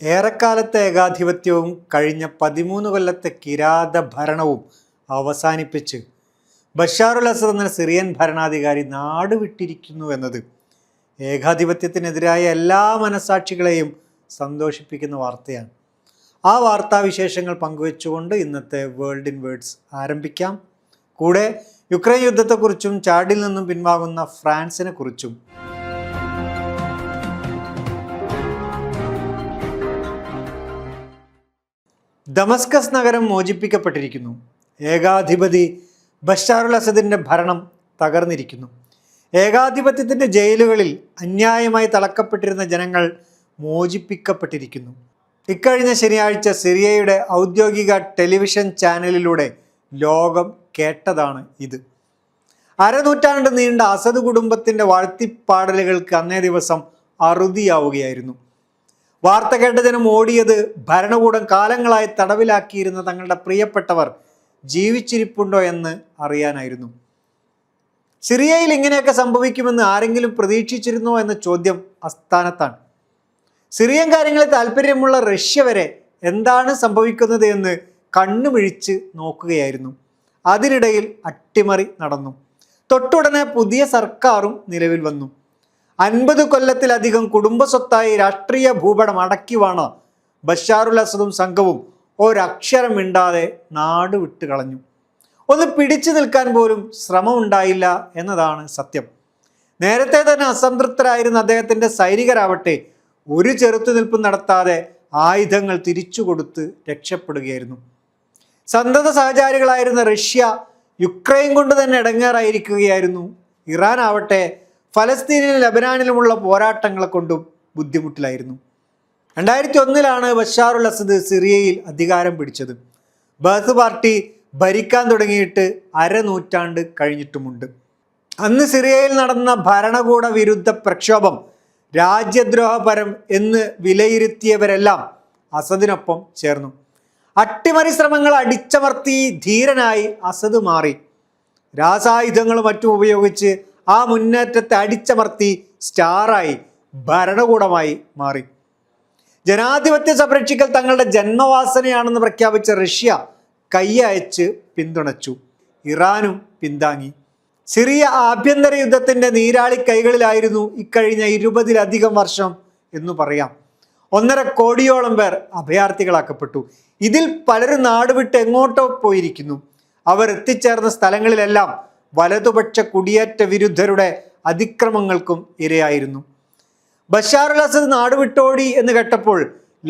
ഏറെക്കാലത്തെ ഏകാധിപത്യവും കഴിഞ്ഞ 13 കൊല്ലത്തെ കിരാത ഭരണവും അവസാനിപ്പിച്ച് ബഷാറുൽ അസദ് എന്ന സിറിയൻ ഭരണാധികാരി നാട് വിട്ടിരിക്കുന്നു എന്നത് ഏകാധിപത്യത്തിനെതിരായ എല്ലാ മനസാക്ഷികളെയും സന്തോഷിപ്പിക്കുന്ന വാർത്തയാണ്. ആ വാർത്താവിശേഷങ്ങൾ പങ്കുവെച്ചുകൊണ്ട് ഇന്നത്തെ വേൾഡ് ഇൻ വേർഡ്സ് ആരംഭിക്കാം. കൂടെ യുക്രൈൻ യുദ്ധത്തെക്കുറിച്ചും ചാഡിൽ നിന്നും പിൻവാങ്ങുന്ന ഫ്രാൻസിനെ കുറിച്ചും. ദമസ്കസ് നഗരം മോചിപ്പിക്കപ്പെട്ടിരിക്കുന്നു. ഏകാധിപതി ബഷാറുൽ അസദിൻ്റെ ഭരണം തകർന്നിരിക്കുന്നു. ഏകാധിപത്യത്തിൻ്റെ ജയിലുകളിൽ അന്യായമായി തളക്കപ്പെട്ടിരുന്ന ജനങ്ങൾ മോചിപ്പിക്കപ്പെട്ടിരിക്കുന്നു. ഇക്കഴിഞ്ഞ ശനിയാഴ്ച സിറിയയുടെ ഔദ്യോഗിക ടെലിവിഷൻ ചാനലിലൂടെ ലോകം കേട്ടതാണ് ഇത്. അരനൂറ്റാണ്ട് നീണ്ട അസദ് കുടുംബത്തിൻ്റെ വാഴ്ത്തിപ്പാടലുകൾക്ക് അന്നേ ദിവസം അറുതിയാവുകയായിരുന്നു. വാർത്ത കേട്ട ജനം ഓടിയത് ഭരണകൂടം കാലങ്ങളായി തടവിലാക്കിയിരുന്ന തങ്ങളുടെ പ്രിയപ്പെട്ടവർ ജീവിച്ചിരിപ്പുണ്ടോ എന്ന് അറിയാനായിരുന്നു. സിറിയയിൽ ഇങ്ങനെയൊക്കെ സംഭവിക്കുമെന്ന് ആരെങ്കിലും പ്രതീക്ഷിച്ചിരുന്നോ എന്ന ചോദ്യം അസ്ഥാനത്താണ്. സിറിയൻ കാര്യങ്ങളിൽ താല്പര്യമുള്ള റഷ്യ വരെ എന്താണ് സംഭവിക്കുന്നത് എന്ന് കണ്ണുമിഴിച്ച് നോക്കുകയായിരുന്നു. അതിനിടയിൽ അട്ടിമറി നടന്നു. തൊട്ടുടനെ പുതിയ സർക്കാരും നിലവിൽ വന്നു. 50 കൊല്ലത്തിലധികം കുടുംബസ്വത്തായി രാഷ്ട്രീയ ഭൂപടം അടക്കിവാണ ബഷാറുൽ അസദും സംഘവും ഒരക്ഷരം മിണ്ടാതെ നാട് വിട്ടുകളഞ്ഞു. ഒന്ന് പിടിച്ചു നിൽക്കാൻ പോലും ശ്രമമുണ്ടായില്ല എന്നതാണ് സത്യം. നേരത്തെ തന്നെ അസംതൃപ്തരായിരുന്ന അദ്ദേഹത്തിൻ്റെ സൈനികരാവട്ടെ ഒരു ചെറുത്തുനിൽപ്പും നടത്താതെ ആയുധങ്ങൾ തിരിച്ചു കൊടുത്ത് രക്ഷപ്പെടുകയായിരുന്നു. സന്തത സഹചാരികളായിരുന്ന റഷ്യ യുക്രൈൻ കൊണ്ട് തന്നെ ഇടങ്ങേറായിരിക്കുകയായിരുന്നു. ഇറാൻ ആവട്ടെ ഫലസ്തീനിലും ലബനാനിലുമുള്ള പോരാട്ടങ്ങളെ കൊണ്ടും ബുദ്ധിമുട്ടിലായിരുന്നു. 2001 ബഷാറുൽ അസദ് സിറിയയിൽ അധികാരം പിടിച്ചത്. ബാത്ത് പാർട്ടി ഭരിക്കാൻ തുടങ്ങിയിട്ട് അരനൂറ്റാണ്ട് കഴിഞ്ഞിട്ടുമുണ്ട്. അന്ന് സിറിയയിൽ നടന്ന ഭരണകൂട വിരുദ്ധ പ്രക്ഷോഭം രാജ്യദ്രോഹപരം എന്ന് വിലയിരുത്തിയവരെല്ലാം അസദിനൊപ്പം ചേർന്നു. അട്ടിമറി ശ്രമങ്ങൾ അടിച്ചമർത്തി ധീരനായി അസദ് മാറി. രാസായുധങ്ങളും മറ്റും ഉപയോഗിച്ച് ആ മുന്നേറ്റത്തെ അടിച്ചമർത്തി സ്റ്റാറായി ഭരണകൂടമായി മാറി. ജനാധിപത്യം സംരക്ഷിക്കൽ തങ്ങളുടെ ജന്മവാസനയാണെന്ന് പ്രഖ്യാപിച്ച റഷ്യ കൈയയച്ച് പിന്തുണച്ചു. ഇറാനും പിന്താങ്ങി. സിറിയ ആഭ്യന്തര യുദ്ധത്തിൻ്റെ നീരാളി കൈകളിലായിരുന്നു ഇക്കഴിഞ്ഞ 20-ലധികം വർഷം എന്നു പറയാം. 1.5 കോടിയോളം പേർ അഭയാർത്ഥികളാക്കപ്പെട്ടു. ഇതിൽ പലരും നാടുവിട്ട് എങ്ങോട്ടോ പോയിരിക്കുന്നു. അവർ എത്തിച്ചേർന്ന സ്ഥലങ്ങളിലെല്ലാം വലതുപക്ഷ കുടിയേറ്റ വിരുദ്ധരുടെ അതിക്രമങ്ങൾക്കും ഇരയായിരുന്നു. ബഷാറുൽ അസദ് നാടുവിട്ടോടി എന്ന് കേട്ടപ്പോൾ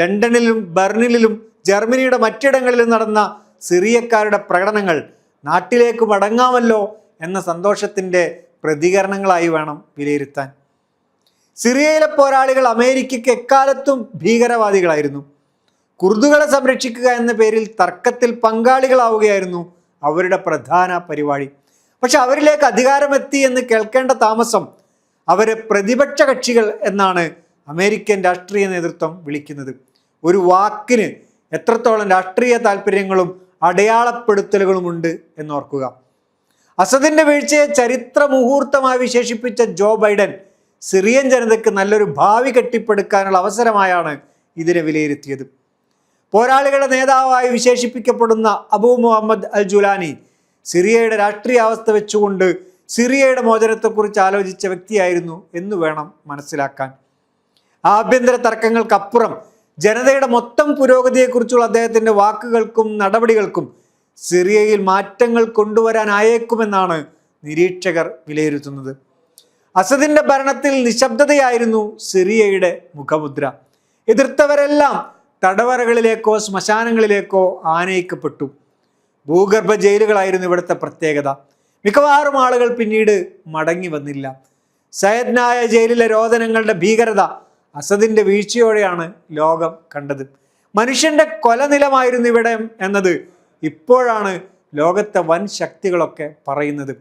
ലണ്ടനിലും ബെർലിനിലും ജർമ്മനിയുടെ മറ്റിടങ്ങളിലും നടന്ന സിറിയക്കാരുടെ പ്രകടനങ്ങൾ നാട്ടിലേക്ക് മടങ്ങാമല്ലോ എന്ന സന്തോഷത്തിൻ്റെ പ്രതികരണങ്ങളായി വേണം വിലയിരുത്താൻ. സിറിയയിലെ പോരാളികൾ അമേരിക്കയ്ക്ക് എക്കാലത്തും ഭീകരവാദികളായിരുന്നു. കുർദുകളെ സംരക്ഷിക്കുക എന്ന പേരിൽ തർക്കത്തിൽ പങ്കാളികളാവുകയായിരുന്നു അവരുടെ പ്രധാന പരിപാടി. പക്ഷെ അവരിലേക്ക് അധികാരമെത്തി എന്ന് കേൾക്കേണ്ട താമസം അവരെ പ്രതിപക്ഷ കക്ഷികൾ എന്നാണ് അമേരിക്കൻ രാഷ്ട്രീയ നേതൃത്വം വിളിക്കുന്നത്. ഒരു വാക്കിന് എത്രത്തോളം രാഷ്ട്രീയ താല്പര്യങ്ങളും അടയാളപ്പെടുത്തലുകളുമുണ്ട് എന്നോർക്കുക. അസദിൻ്റെ വീഴ്ചയെ ചരിത്ര മുഹൂർത്തമായി വിശേഷിപ്പിച്ച ജോ ബൈഡൻ സിറിയൻ ജനതയ്ക്ക് നല്ലൊരു ഭാവി കെട്ടിപ്പടുക്കാനുള്ള അവസരമായാണ് ഇതിനെ വിലയിരുത്തിയത്. പോരാളികളുടെ നേതാവായി വിശേഷിപ്പിക്കപ്പെടുന്ന അബൂ മുഹമ്മദ് അൽ ജുലാനി സിറിയയുടെ രാഷ്ട്രീയ അവസ്ഥ വെച്ചുകൊണ്ട് സിറിയയുടെ മോചനത്തെക്കുറിച്ച് ആലോചിച്ച വ്യക്തിയായിരുന്നു എന്ന് വേണം മനസ്സിലാക്കാൻ. ആഭ്യന്തര തർക്കങ്ങൾക്കപ്പുറം ജനതയുടെ മൊത്തം പുരോഗതിയെക്കുറിച്ചുള്ള അദ്ദേഹത്തിൻ്റെ വാക്കുകൾക്കും നടപടികൾക്കും സിറിയയിൽ മാറ്റങ്ങൾ കൊണ്ടുവരാനായേക്കുമെന്നാണ് നിരീക്ഷകർ വിലയിരുത്തുന്നത്. അസദിൻ്റെ ഭരണത്തിൽ നിശബ്ദതയായിരുന്നു സിറിയയുടെ മുഖമുദ്ര. എതിർത്തവരെല്ലാം തടവറകളിലേക്കോ ശ്മശാനങ്ങളിലേക്കോ ആനയിക്കപ്പെട്ടു. ഭൂഗർഭ ജയിലുകളായിരുന്നു ഇവിടുത്തെ പ്രത്യേകത. മിക്കവാറും ആളുകൾ പിന്നീട് മടങ്ങി വന്നില്ല. സയദ്നായ ജയിലിലെ രോദനങ്ങളുടെ ഭീകരത അസദിൻ്റെ വീഴ്ചയോടെയാണ് ലോകം കണ്ടത്. മനുഷ്യൻ്റെ കൊലനിലമായിരുന്നു ഇവിടെ എന്നത് ഇപ്പോഴാണ് ലോകത്തെ വൻ ശക്തികളൊക്കെ പറയുന്നത്.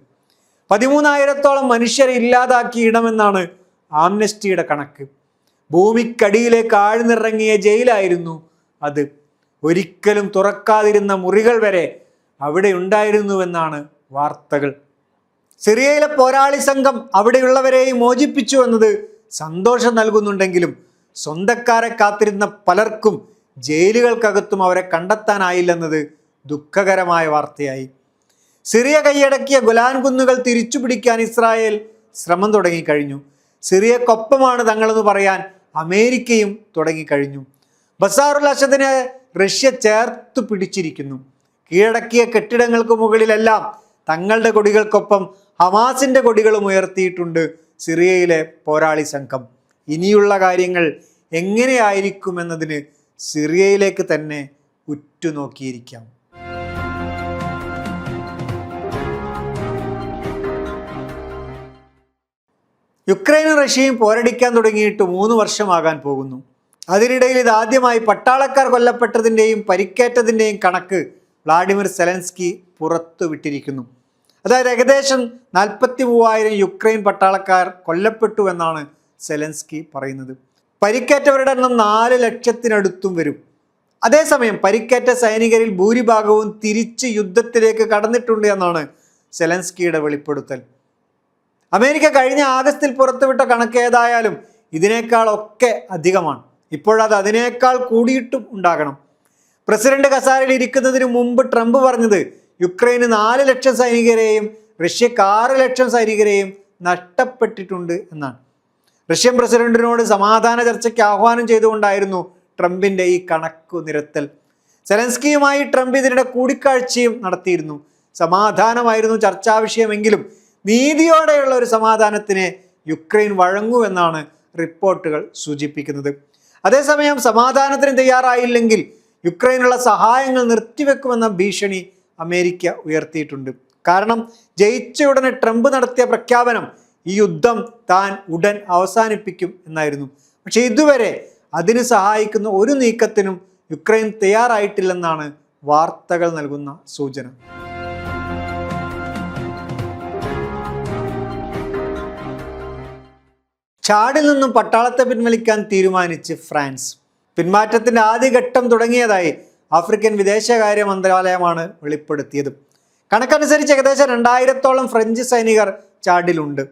13,000-ഓളം മനുഷ്യരെ ഇല്ലാതാക്കിയ ഇടമെന്നാണ് ആംനസ്റ്റിയുടെ കണക്ക്. ഭൂമിക്കടിയിലേക്ക് ആഴ്ന്നിറങ്ങിയ ജയിലായിരുന്നു അത്. ഒരിക്കലും തുറക്കാതിരുന്ന മുറികൾ വരെ അവിടെ ഉണ്ടായിരുന്നുവെന്നാണ് വാർത്തകൾ. സിറിയയിലെ പോരാളി സംഘം അവിടെയുള്ളവരെയും മോചിപ്പിച്ചു എന്നത് സന്തോഷം നൽകുന്നുണ്ടെങ്കിലും സ്വന്തക്കാരെ കാത്തിരുന്ന പലർക്കും ജയിലുകൾക്കകത്തും അവരെ കണ്ടെത്താനായില്ലെന്നത് ദുഃഖകരമായ വാർത്തയായി. സിറിയ കൈയടക്കിയ ഗൊലാൻ കുന്നുകൾ തിരിച്ചുപിടിക്കാൻ ഇസ്രായേൽ ശ്രമം തുടങ്ങിക്കഴിഞ്ഞു. സിറിയക്കൊപ്പമാണ് തങ്ങളെന്ന് പറയാൻ അമേരിക്കയും തുടങ്ങിക്കഴിഞ്ഞു. ബസാറുൽ അസദിനെ റഷ്യ ചേർത്തു പിടിച്ചിരിക്കുന്നു. കീഴടക്കിയ കെട്ടിടങ്ങൾക്ക് മുകളിലെല്ലാം തങ്ങളുടെ കൊടികൾക്കൊപ്പം ഹമാസിന്റെ കൊടികളും ഉയർത്തിയിട്ടുണ്ട് സിറിയയിലെ പോരാളി സംഘം. ഇനിയുള്ള കാര്യങ്ങൾ എങ്ങനെയായിരിക്കുമെന്നതിന് സിറിയയിലേക്ക് തന്നെ ഉറ്റുനോക്കിയിരിക്കാം. യുക്രൈനും റഷ്യയും പോരടിക്കാൻ തുടങ്ങിയിട്ട് 3 വർഷമാകാൻ പോകുന്നു. അതിനിടയിൽ ഇതാദ്യമായി പട്ടാളക്കാർ കൊല്ലപ്പെട്ടതിൻ്റെയും പരിക്കേറ്റതിൻ്റെയും കണക്ക് വ്ളാഡിമിർ സെലൻസ്കി പുറത്തുവിട്ടിരിക്കുന്നു. അതായത് ഏകദേശം 43,000 യുക്രൈൻ പട്ടാളക്കാർ കൊല്ലപ്പെട്ടു എന്നാണ് സെലൻസ്കി പറയുന്നത്. പരിക്കേറ്റവരുടെ എണ്ണം 4 ലക്ഷത്തിനടുത്തും വരും. അതേസമയം പരിക്കേറ്റ സൈനികരിൽ ഭൂരിഭാഗവും തിരിച്ച് യുദ്ധത്തിലേക്ക് കടന്നിട്ടുണ്ട് എന്നാണ് സെലൻസ്കിയുടെ വെളിപ്പെടുത്തൽ. അമേരിക്ക കഴിഞ്ഞ ആഗസ്റ്റിൽ പുറത്തുവിട്ട കണക്ക് ഏതായാലും ഇതിനേക്കാളൊക്കെ അധികമാണ്. ഇപ്പോഴത് അതിനേക്കാൾ കൂടിയിട്ടും ഉണ്ടാകണം. പ്രസിഡന്റ് കസാരയിൽ ഇരിക്കുന്നതിന് മുമ്പ് ട്രംപ് പറഞ്ഞത് യുക്രൈന് 4 ലക്ഷം സൈനികരെയും റഷ്യക്ക് 6 ലക്ഷം സൈനികരെയും നഷ്ടപ്പെട്ടിട്ടുണ്ട് എന്നാണ്. റഷ്യൻ പ്രസിഡന്റിനോട് സമാധാന ചർച്ചയ്ക്ക് ആഹ്വാനം ചെയ്തുകൊണ്ടായിരുന്നു ട്രംപിന്റെ ഈ കണക്കു നിരത്തൽ. സെലൻസ്കിയുമായി ട്രംപ് ഇതിനിടെ കൂടിക്കാഴ്ചയും നടത്തിയിരുന്നു. സമാധാനമായിരുന്നു ചർച്ചാ വിഷയമെങ്കിലും നീതിയോടെയുള്ള ഒരു സമാധാനത്തിന് യുക്രൈൻ വഴങ്ങുമെന്നാണ് റിപ്പോർട്ടുകൾ സൂചിപ്പിക്കുന്നത്. അതേസമയം സമാധാനത്തിന് തയ്യാറായില്ലെങ്കിൽ യുക്രൈനുള്ള സഹായങ്ങൾ നിർത്തിവെക്കുമെന്ന ഭീഷണി അമേരിക്ക ഉയർത്തിയിട്ടുണ്ട്. കാരണം ജയിച്ച ഉടനെ ട്രംപ് നടത്തിയ പ്രഖ്യാപനം ഈ യുദ്ധം താൻ ഉടൻ അവസാനിപ്പിക്കും എന്നായിരുന്നു. പക്ഷെ ഇതുവരെ അതിന് സഹായിക്കുന്ന ഒരു നീക്കത്തിനും യുക്രൈൻ തയ്യാറായിട്ടില്ലെന്നാണ് വാർത്തകൾ നൽകുന്ന സൂചന. ചാഡിൽ നിന്നും പട്ടാളത്തെ പിൻവലിക്കാൻ തീരുമാനിച്ച് ഫ്രാൻസ്. പിന്മാറ്റത്തിന്റെ ആദ്യഘട്ടം തുടങ്ങിയതായി ആഫ്രിക്കൻ വിദേശകാര്യ മന്ത്രാലയമാണ് വെളിപ്പെടുത്തിയത്. കണക്കനുസരിച്ച് ഏകദേശം 2000-ഓളം ഫ്രഞ്ച് സൈനികർ ചാഡിലുണ്ട്.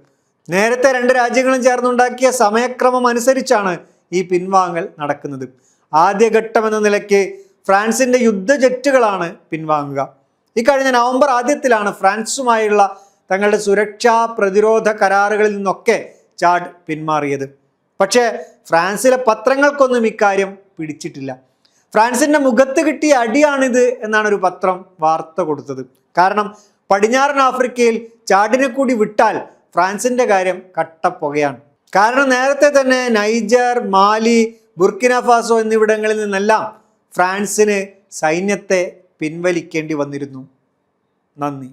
നേരത്തെ 2 രാജ്യങ്ങളും ചേർന്നുണ്ടാക്കിയ സമയക്രമം അനുസരിച്ചാണ് ഈ പിൻവാങ്ങൽ നടക്കുന്നത്. ആദ്യഘട്ടം എന്ന നിലയ്ക്ക് ഫ്രാൻസിന്റെ യുദ്ധജെറ്റുകളാണ് പിൻവാങ്ങുക. ഇക്കഴിഞ്ഞ നവംബർ ആദ്യത്തിലാണ് ഫ്രാൻസുമായുള്ള തങ്ങളുടെ സുരക്ഷാ പ്രതിരോധ കരാറുകളിൽ നിന്നൊക്കെ ചാഡ് പിന്മാറിയത്. പക്ഷേ ഫ്രാൻസിലെ പത്രങ്ങൾക്കൊന്നും ഇക്കാര്യം പിടിച്ചിട്ടില്ല. ഫ്രാൻസിന്റെ മുഖത്ത് കിട്ടിയ അടിയാണിത് എന്നാണ് ഒരു പത്രം വാർത്ത കൊടുത്തത്. കാരണം പടിഞ്ഞാറൻ ആഫ്രിക്കയിൽ ചാഡിനെ കൂടി വിട്ടാൽ ഫ്രാൻസിന്റെ കാര്യം കട്ടപ്പുകയാണ്. കാരണം നേരത്തെ തന്നെ നൈജർ, മാലി, ബുർക്കിന ഫാസോ എന്നിവിടങ്ങളിൽ നിന്നെല്ലാം ഫ്രാൻസിന് സൈന്യത്തെ പിൻവലിക്കേണ്ടി വന്നിരുന്നു. നന്ദി.